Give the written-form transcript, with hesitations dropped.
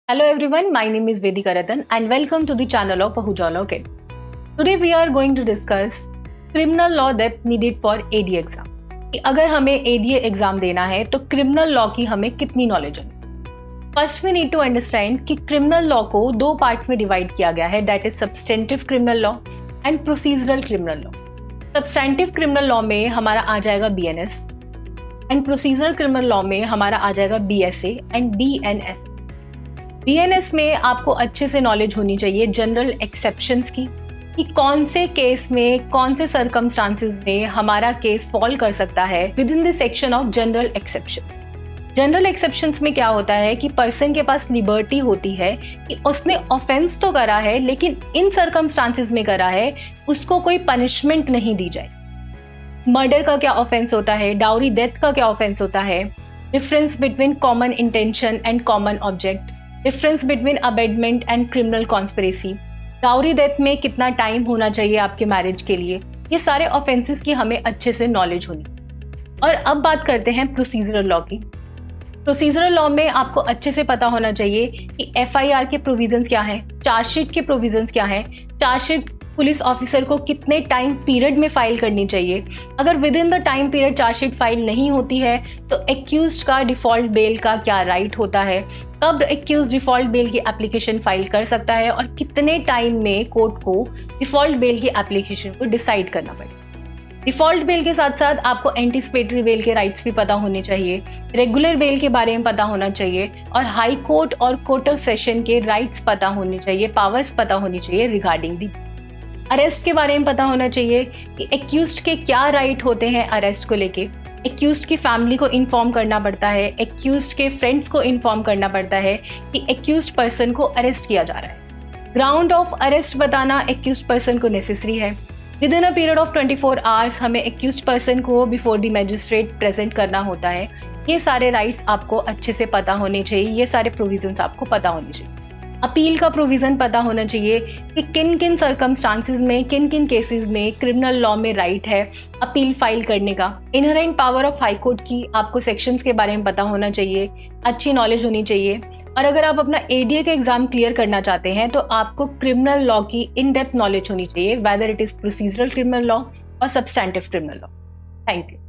Hello everyone, my name is Vedika Ratan and welcome to the channel of Ahuja Law Kid. Today we are going to discuss criminal law depth needed for ADA exam. कि अगर हमें ADA exam देना है तो criminal law की हमें कितनी knowledge है. First we need to understand कि क्रिमिनल लॉ को दो पार्ट्स में डिवाइड किया गया है, that is substantive criminal law and procedural criminal law. Substantive criminal law में हमारा आ जाएगा BNS and procedural criminal law में हमारा आ जाएगा BSA एंड DNS. BNS में आपको अच्छे से नॉलेज होनी चाहिए जनरल एक्सेप्शंस की, कि कौन से केस में कौन से सर्कमस्टांसेस में हमारा केस फॉल कर सकता है with in the section of general exception. General exceptions में क्या होता है कि पर्सन के पास लिबर्टी होती है कि उसने ऑफेंस तो करा है लेकिन इन सर्कमस्टांसेस में करा है, उसको कोई पनिशमेंट नहीं दी जाए. मर्डर का क्या ऑफेंस होता है, डाउरी डेथ का क्या ऑफेंस होता है, difference between common intention and common object, difference between abetment and criminal conspiracy, dowry death में कितना टाइम होना चाहिए आपके मैरिज के लिए, ये सारे ऑफेंसेस की हमें अच्छे से नॉलेज होनी. और अब बात करते हैं प्रोसीजरल लॉ की. प्रोसीजरल लॉ में आपको अच्छे से पता होना चाहिए कि FIR के प्रोविजंस क्या हैं, चार्जशीट के प्रोविजंस क्या हैं, चार्जशीट पुलिस ऑफिसर को कितने टाइम पीरियड में फाइल करनी चाहिए. अगर with in the time period chargesheet file नहीं होती है तो एक्यूज्ड का डिफ़ॉल्ट बेल का क्या राइट होता है, कब एक्यूज्ड डिफ़ॉल्ट बेल की एप्लीकेशन फाइल कर सकता है और कितने टाइम में कोर्ट को डिफ़ॉल्ट बेल की एप्लीकेशन को डिसाइड करना पड़ेगा. डिफ़ॉल्ट बेल के साथ साथ आपको एंटीसिपेटरी बेल के राइट्स भी पता होने चाहिए, रेगुलर बेल के बारे में पता होना चाहिए और हाई कोर्ट और कोर्ट ऑफ सेशन के राइट्स पता होने चाहिए, पावर्स पता होनी चाहिए रिगार्डिंग दी. अरेस्ट के बारे में पता होना चाहिए कि एक्यूज्ड के क्या राइट होते हैं अरेस्ट को लेके. एक्यूज्ड की फैमिली को इन्फॉर्म करना पड़ता है, एक्यूज्ड के फ्रेंड्स को इन्फॉर्म करना पड़ता है कि एक्यूज्ड पर्सन को अरेस्ट किया जा रहा है. ग्राउंड ऑफ अरेस्ट बताना एक्यूज्ड पर्सन को नेसेसरी है. With in a period of 24 hours हमें एक्यूज्ड पर्सन को बिफोर द मैजिस्ट्रेट प्रेजेंट करना होता है. ये सारे राइट्स आपको अच्छे से पता होने चाहिए, ये सारे प्रोविजंस आपको पता होने चाहिए. अपील का प्रोविज़न पता होना चाहिए कि किन किन सर्कमस्टांसेस में, किन किन केसेस में क्रिमिनल लॉ में राइट है अपील फाइल करने का. Inherent power of high court की आपको सेक्शंस के बारे में पता होना चाहिए, अच्छी नॉलेज होनी चाहिए. और अगर आप अपना ADA का एग्जाम क्लियर करना चाहते हैं तो आपको क्रिमिनल लॉ की इन डेप्थ नॉलेज होनी चाहिए, whether it is procedural criminal law और substantive criminal law. Thank you.